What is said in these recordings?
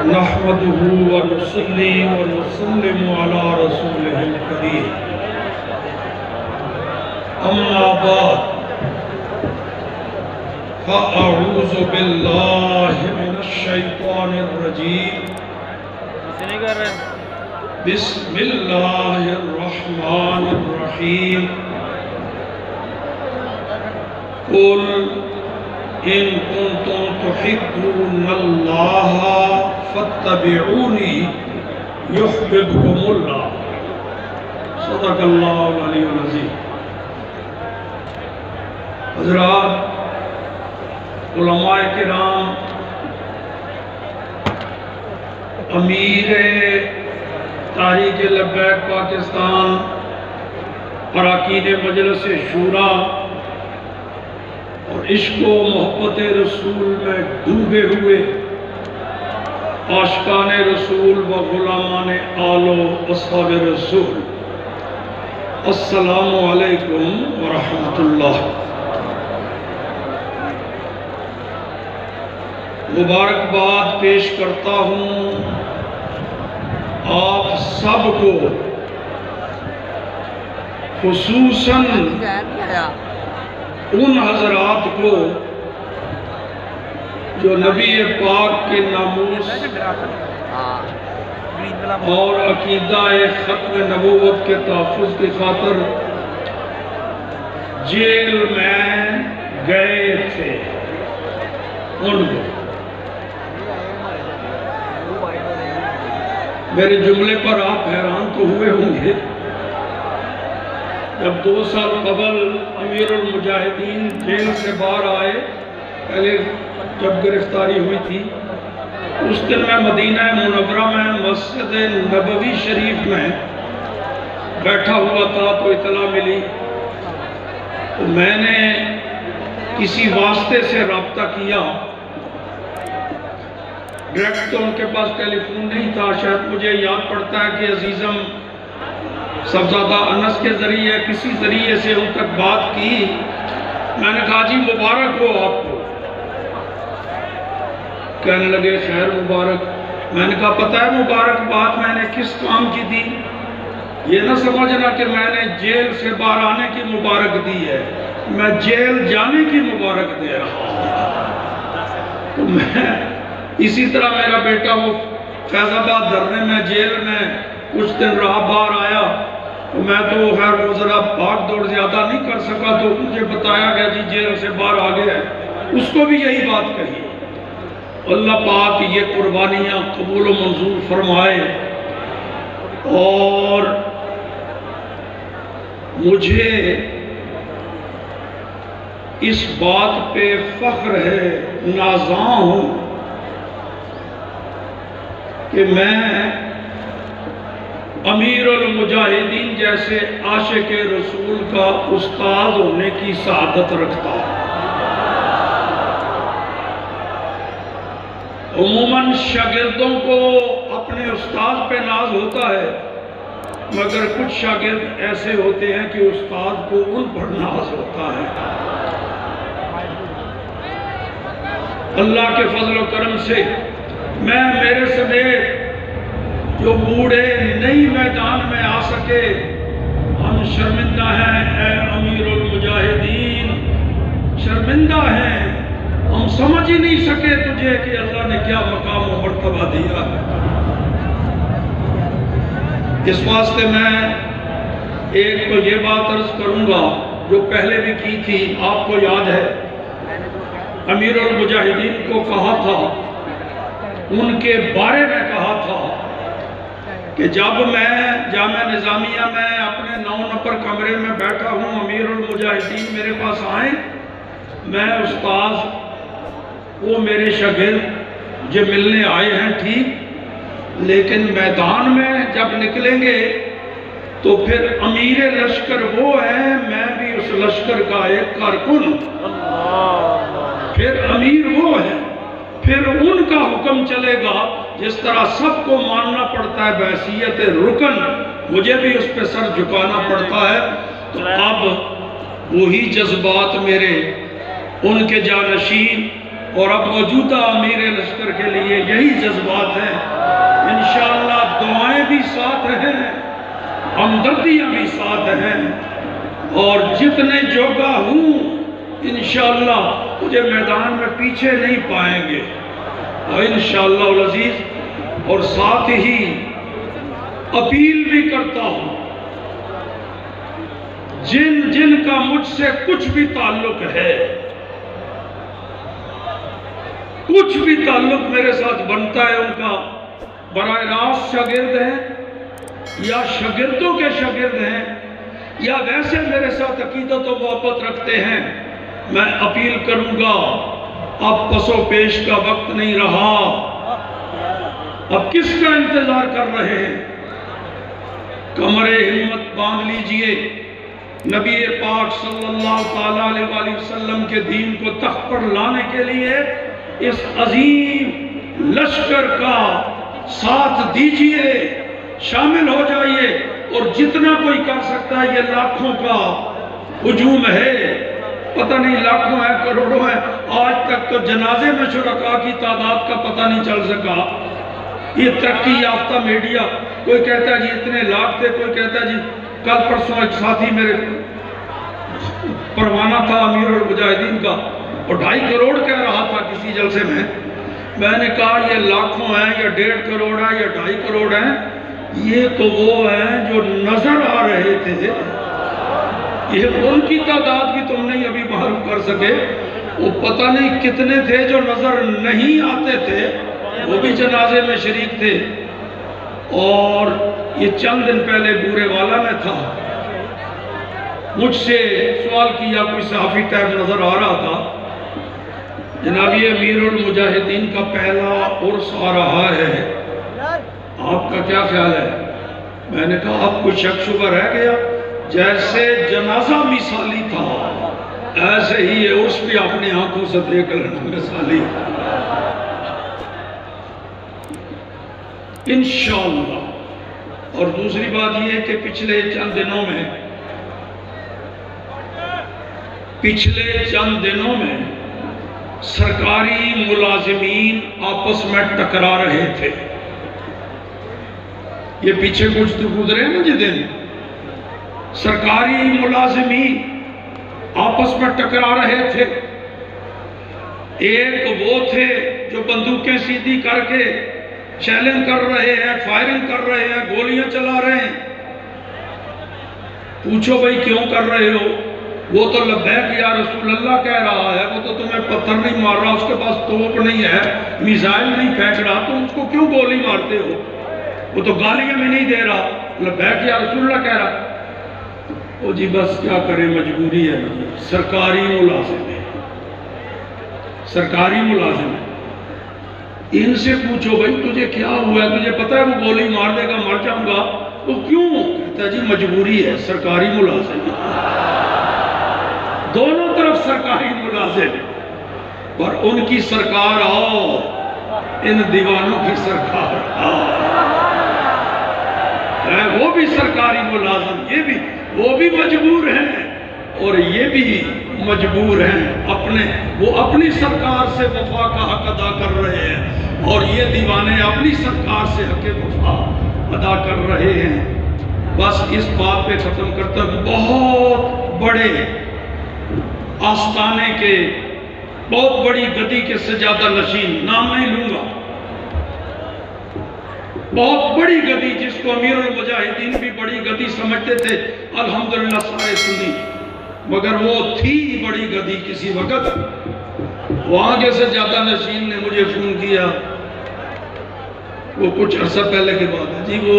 نحمده ونصلي ونسلم على رسوله الكريم اما بعد فاعوذ بالله من الشیطان الرجیم بسم اللہ الرحمن الرحیم قل ان کنتم تحبون اللہ فاتبعونی یحببکم اللہ صدق اللہ العلی العظیم۔ حضرات، علماء کرام، امیر تحریک لبیک پاکستان، اراکین مجلس شورا اور عشق و محبت رسول میں ڈوبے ہوئے عاشقان رسول و غلامان آل و اصحاب رسول، السلام علیکم ورحمۃ اللہ۔ مبارکباد پیش کرتا ہوں آپ سب کو، خصوصاً ان حضرات کو جو نبی پاک کے ناموس اور عقیدہ ختم نبوت کے تحفظ کی خاطر جیل میں گئے تھے۔ ان کو میرے جملے پر آپ حیران تو ہوئے ہوں گے، جب 2 سال قبل امیر المجاہدین جیل سے باہر آئے، پہلے جب گرفتاری ہوئی تھی، اس دن میں مدینہ منورہ میں مسجد نبوی شریف میں بیٹھا ہوا تھا تو اطلاع ملی، تو میں نے کسی واسطے سے رابطہ کیا۔ ڈائریکٹ تو ان کے پاس ٹیلی فون نہیں تھا، شاید مجھے یاد پڑتا ہے کہ عزیزم صاحبزادہ انس کے ذریعے کسی ذریعے سے ان تک بات کی۔ میں نے کہا جی مبارک ہو آپ کو، کہنے لگے خیر مبارک۔ میں نے کہا پتہ ہے مبارک بات میں نے کس کام کی دی؟ یہ نہ سمجھنا کہ میں نے جیل سے باہر آنے کی مبارک دی ہے، میں جیل جانے کی مبارک دے رہا ہوں۔ تو میں اسی طرح میرا بیٹا وہ فیض آباد دھرنے میں جیل میں کچھ دن رہا، باہر آیا تو میں تو خیر وہ ذرا بھاگ دوڑ زیادہ نہیں کر سکا، تو مجھے بتایا گیا جی جیل سے باہر آ گیا ہے، اس کو بھی یہی بات کہی۔ اللہ پاک یہ قربانیاں قبول و منظور فرمائے، اور مجھے اس بات پہ فخر ہے، نازاں ہوں کہ میں امیر المجاہدین جیسے عاشق رسول کا استاد ہونے کی سعادت رکھتا ہوں۔ عموماً شاگردوں کو اپنے استاد پہ ناز ہوتا ہے، مگر کچھ شاگرد ایسے ہوتے ہیں کہ استاد کو ان پر ناز ہوتا ہے۔ اللہ کے فضل و کرم سے میں میرے سمیت جو بوڑھے نئی میدان میں آ سکے، ہم شرمندہ ہیں اے امیر المجاہدین، شرمندہ ہیں، ہم سمجھ ہی نہیں سکے تجھے کہ اللہ نے کیا مقام و مرتبہ دیا ہے۔ اس واسطے میں ایک تو یہ بات عرض کروں گا جو پہلے بھی کی تھی، آپ کو یاد ہے امیر المجاہدین کو کہا تھا، ان کے بارے میں کہا تھا کہ جب میں جامعہ نظامیہ میں اپنے 9 نمبر کمرے میں بیٹھا ہوں، امیر المجاہدین میرے پاس آئیں، میں استاذ وہ میرے شاگرد جو ملنے آئے ہیں ٹھیک، لیکن میدان میں جب نکلیں گے تو پھر امیر لشکر وہ ہے، میں بھی اس لشکر کا ایک کارکن، پھر امیر وہ ہے، پھر ان کا حکم چلے گا، جس طرح سب کو ماننا پڑتا ہے بحیثیت رکن، مجھے بھی اس پہ سر جھکانا پڑتا ہے۔ تو اب وہی جذبات میرے ان کے جانشین اور اب موجودہ امیر لشکر کے لیے یہی جذبات ہیں۔ انشاءاللہ دعائیں بھی ساتھ ہیں، ہمدردیاں بھی ساتھ ہیں، اور جتنے جوگا ہوں انشاءاللہ مجھے میدان میں پیچھے نہیں پائیں گے انشاءاللہ العزیز۔ اور ساتھ ہی اپیل بھی کرتا ہوں، جن جن کا مجھ سے کچھ بھی تعلق ہے، کچھ بھی تعلق میرے ساتھ بنتا ہے، ان کا براہ راست شاگرد ہیں یا شاگردوں کے شاگرد ہیں یا ویسے میرے ساتھ عقیدت و محبت رکھتے ہیں، میں اپیل کروں گا اب پس و پیش کا وقت نہیں رہا، اب کس کا انتظار کر رہے ہیں؟ کمر ہمت باندھ لیجئے، نبی پاک صلی اللہ تعالیٰ علیہ وسلم کے دین کو تخت پر لانے کے لیے اس عظیم لشکر کا ساتھ دیجئے، شامل ہو جائیے، اور جتنا کوئی کر سکتا ہے، یہ لاکھوں کا ہجوم ہے، پتہ نہیں لاکھوں ہے کروڑوں ہے، آج تک تو جنازے میں شرکاء کی تعداد کا پتہ نہیں چل سکا۔ یہ ترقی یافتہ میڈیا، کوئی کہتا ہے جی اتنے لاکھ تھے، کوئی کہتا ہے جی کل پرسوں ایک ساتھی میرے پروانہ تھا امیر المجاہدین کا، اور 2.5 کروڑ کہہ رہا تھا کسی جلسے میں نے کہا یہ لاکھوں ہیں یا 1.5 کروڑ ہیں یا 2.5 کروڑ ہیں، یہ تو وہ ہیں جو نظر آ رہے تھے، یہ ان کی تعداد بھی تم نہیں ابھی معلوم کر سکے، وہ پتہ نہیں کتنے تھے جو نظر نہیں آتے تھے، وہ بھی جنازے میں شریک تھے۔ اور یہ چند دن پہلے بورے والا میں تھا، مجھ سے سوال کیا کوئی صحافی ٹائپ نظر آ رہا تھا، جناب یہ امیر المجاہدین کا پہلا عرس آ رہا ہے، آپ کا کیا خیال ہے؟ میں نے کہا آپ کوئی شک شبہ رہ گیا؟ جیسے جنازہ مثالی تھا ایسے ہی یہ عرس بھی اپنی آنکھوں سے دیکھ لینا مثالی، انشاءاللہ۔ اور دوسری بات یہ ہے کہ پچھلے چند دنوں میں سرکاری ملازمین آپس میں ٹکرا رہے تھے، یہ پیچھے کچھ تو گزرے نا جی دن، سرکاری ملازمین آپس میں ٹکرا رہے تھے، ایک وہ تھے جو بندوقیں سیدھی کر کے چیلنج کر رہے ہیں، فائرنگ کر رہے ہیں، گولیاں چلا رہے ہیں، پوچھو بھئی کیوں کر رہے ہو؟ وہ تو لبیک یا رسول اللہ کہہ رہا ہے، وہ تو تمہیں پتھر نہیں مار رہا، اس کے پاس توپ نہیں ہے، میزائل نہیں پھینک رہا، تم اس کو کیوں گولی مارتے ہو؟ وہ تو گالیاں میں نہیں دے رہا، لبیک یا رسول اللہ کہہ رہا۔ وہ جی بس کیا کریں، مجبوری ہے، سرکاری ملازم ہے، سرکاری ملازم ہے، ان سے پوچھو بھئی تجھے کیا ہوا ہے، تجھے پتہ ہے وہ گولی مار دے گا، مر جاؤں گا، وہ کیوں؟ کہتا ہے جی مجبوری ہے، سرکاری ملازم ہے، دونوں طرف سرکاری ملازم، پر ان کی سرکار آؤ، ان دیوانوں کی سرکار آؤ، وہ بھی سرکاری ملازم، یہ بھی، وہ بھی مجبور ہیں اور یہ بھی مجبور ہیں، وہ اپنی سرکار سے وفا کا حق ادا کر رہے ہیں، اور یہ دیوانے اپنی سرکار سے حق وفا ادا کر رہے ہیں۔ بس اس بات پہ ختم کرتا ہوں، بہت بڑے آستانے کے، بہت بڑی گدی کے سجادہ نشین، نام نہیں لوں گا، بہت بڑی گدی جس کو امیر المجاہدین بھی بڑی گدی سمجھتے تھے، الحمدللہ سارے سنی، مگر وہ تھی بڑی گدی کسی وقت۔ وہاں کے سجادہ نشین نے مجھے فون کیا، وہ کچھ عرصہ پہلے کی بات ہے جی، وہ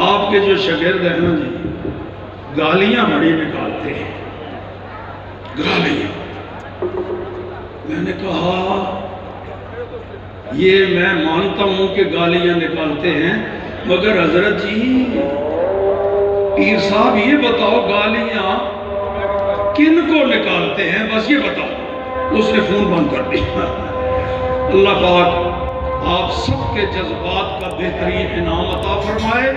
آپ کے جو شاگرد ہیں نا جی، گالیاں بڑی نکالتے ہیں، گالیاں۔ میں نے کہا یہ میں مانتا ہوں کہ گالیاں نکالتے ہیں، مگر حضرت جی پیر صاحب یہ بتاؤ گالیاں کن کو نکالتے ہیں، بس یہ بتاؤ۔ اس نے فون بند کر دیا۔ اللہ پاک آپ سب کے جذبات کا بہترین انعام عطا فرمائے،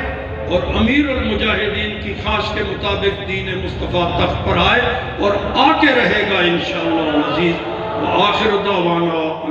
اور امیر المجاہدین کی خواہش کے مطابق دین مصطفیٰ تخت پر آئے اور آ کے رہے گا انشاءاللہ العزیز۔ وآخر دعوانا